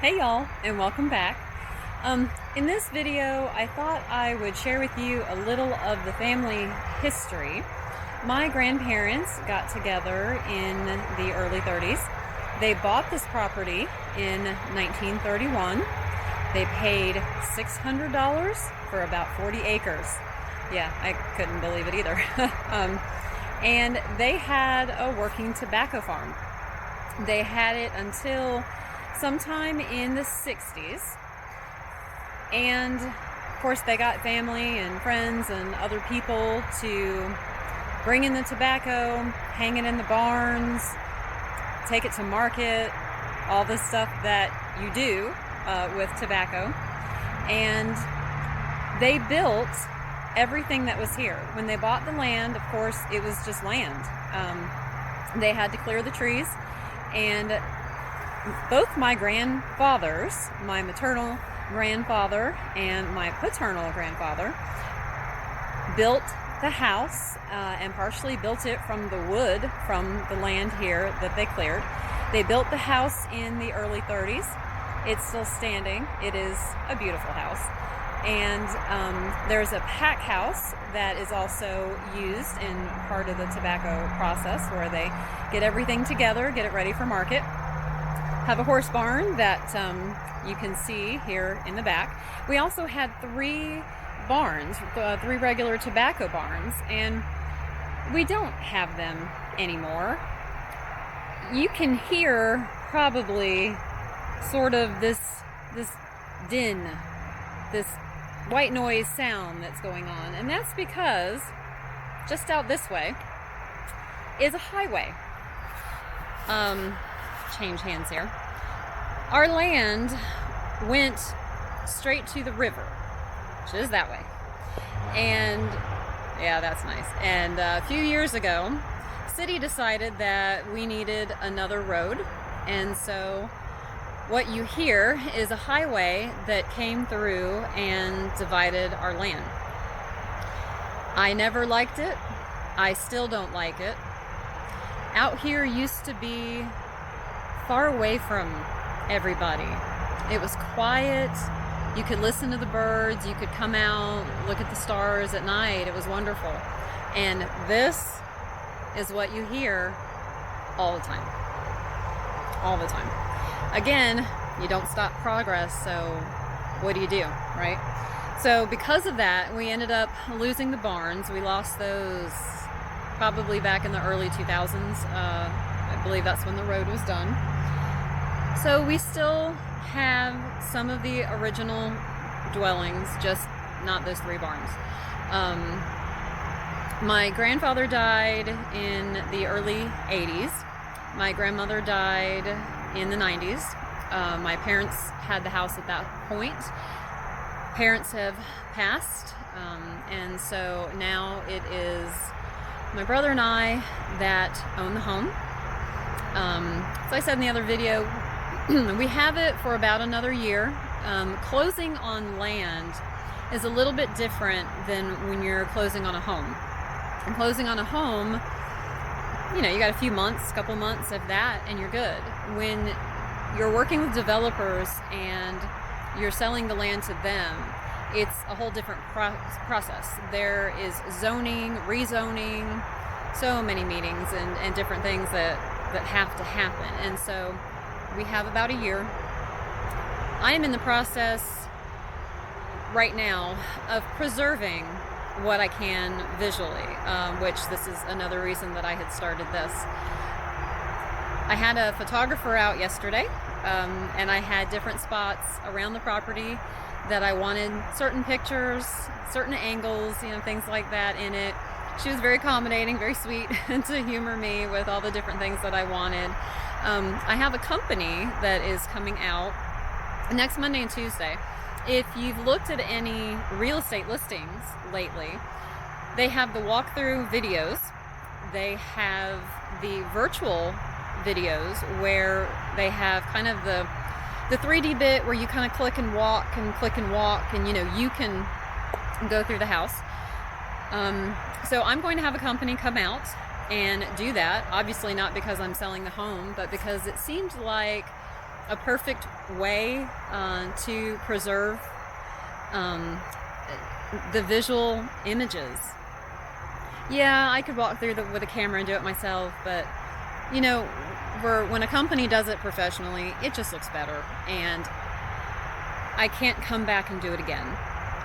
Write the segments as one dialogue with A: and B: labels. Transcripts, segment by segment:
A: Hey y'all, and welcome back. In this video, I thought I would share with you a little of the family history. My grandparents got together in the early 30s. They bought this property in 1931. They paid $600 for about 40 acres. Yeah, I couldn't believe it either. And they had a working tobacco farm. They had it until sometime in the 60s, and of course they got family and friends and other people to bring in the tobacco, hang it in the barns, take it to market, all the stuff that you do with tobacco. And they built everything that was here. When they bought the land, of course, it was just land. They had to clear the trees, and both my grandfathers, my maternal grandfather and my paternal grandfather, built the house and partially built it from the wood from the land here that they cleared. They built the house in the early 30s. It's still standing. It is a beautiful house. And there's a packhouse that is also used in part of the tobacco process, where they get everything together, get it ready for market. Have a horse barn that you can see here in the back. We also had three barns, three regular tobacco barns, and we don't have them anymore. You can hear probably sort of this din, this white noise sound that's going on, and that's because just out this way is a highway. Change hands here. Our land went straight to the river, which is that way. And yeah, that's nice. And a few years ago, the city decided that we needed another road. And so what you hear is a highway that came through and divided our land. I never liked it. I still don't like it. Out here used to be far away from everybody. It was quiet. You could listen to the birds. You could come out, look at the stars at night. It was wonderful. And this is what you hear all the time. All the time. Again, you don't stop progress, so what do you do, right? So because of that, we ended up losing the barns. We lost those probably back in the early 2000s. I believe that's when the road was done. So we still have some of the original dwellings, just not those three barns. My grandfather died in the early 80s. My grandmother died in the 90s. My parents had the house at that point. Parents have passed, and so now it is my brother and I that own the home. As I said in the other video, we have it for about another year. Closing on land is a little bit different than when you're closing on a home. And closing on a home, you got a few months, couple months of that, and you're good. When you're working with developers and you're selling the land to them, it's a whole different process. There is zoning, rezoning, so many meetings and different things that have to happen. And so we have about a year. I am in the process right now of preserving what I can visually, which this is another reason that I had started this. I had a photographer out yesterday, and I had different spots around the property that I wanted certain pictures, certain angles, things like that in it. She was very accommodating, very sweet to humor me with all the different things that I wanted. I have a company that is coming out next Monday and Tuesday. If you've looked at any real estate listings lately, they have the walkthrough videos. They have the virtual videos where they have kind of the 3D bit where you kind of click and walk, and you can go through the house. So I'm going to have a company come out and do that. Obviously not because I'm selling the home, but because it seemed like a perfect way to preserve the visual images. Yeah, I could walk through with a camera and do it myself, but you know, when a company does it professionally, it just looks better, and I can't come back and do it again.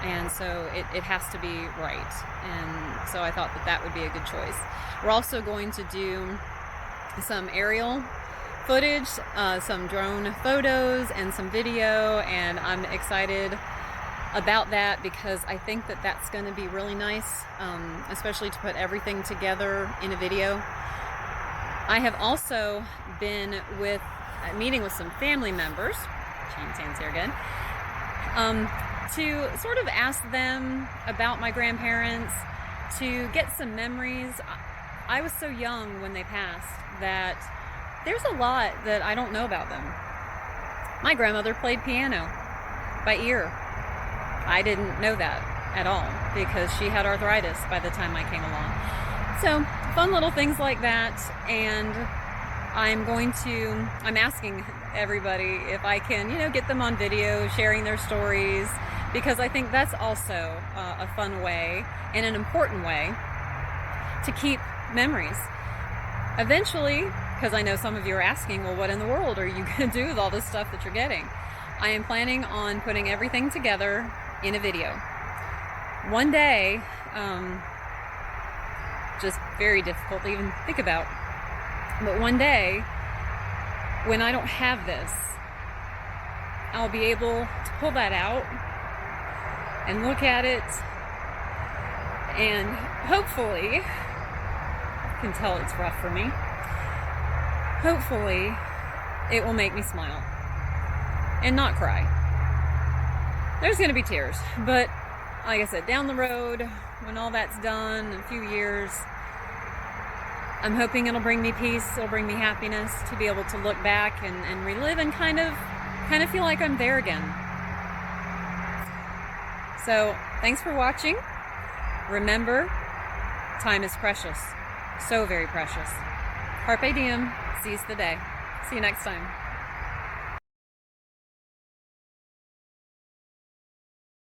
A: And so it has to be right. And so I thought that would be a good choice. We're also going to do some aerial footage, some drone photos, and some video, and I'm excited about that because I think that's going to be really nice, especially to put everything together in a video. I have also been meeting with some family members, change hands here again, to sort of ask them about my grandparents, to get some memories. I was so young when they passed that there's a lot that I don't know about them. My grandmother played piano by ear. I didn't know that at all because she had arthritis by the time I came along. So fun little things like that, and I'm asking everybody if I can, get them on video, sharing their stories, because I think that's also a fun way and an important way to keep memories. Eventually, because I know some of you are asking, well, what in the world are you going to do with all this stuff that you're getting? I am planning on putting everything together in a video. One day, just very difficult to even think about, but one day, when I don't have this, I'll be able to pull that out and look at it, and hopefully, you can tell it's rough for me, hopefully it will make me smile and not cry. There's going to be tears, but like I said, down the road, when all that's done in a few years, I'm hoping it'll bring me peace, it'll bring me happiness to be able to look back and relive and kind of feel like I'm there again. So, thanks for watching. Remember, time is precious. So very precious. Carpe diem. Seize the day. See you next time.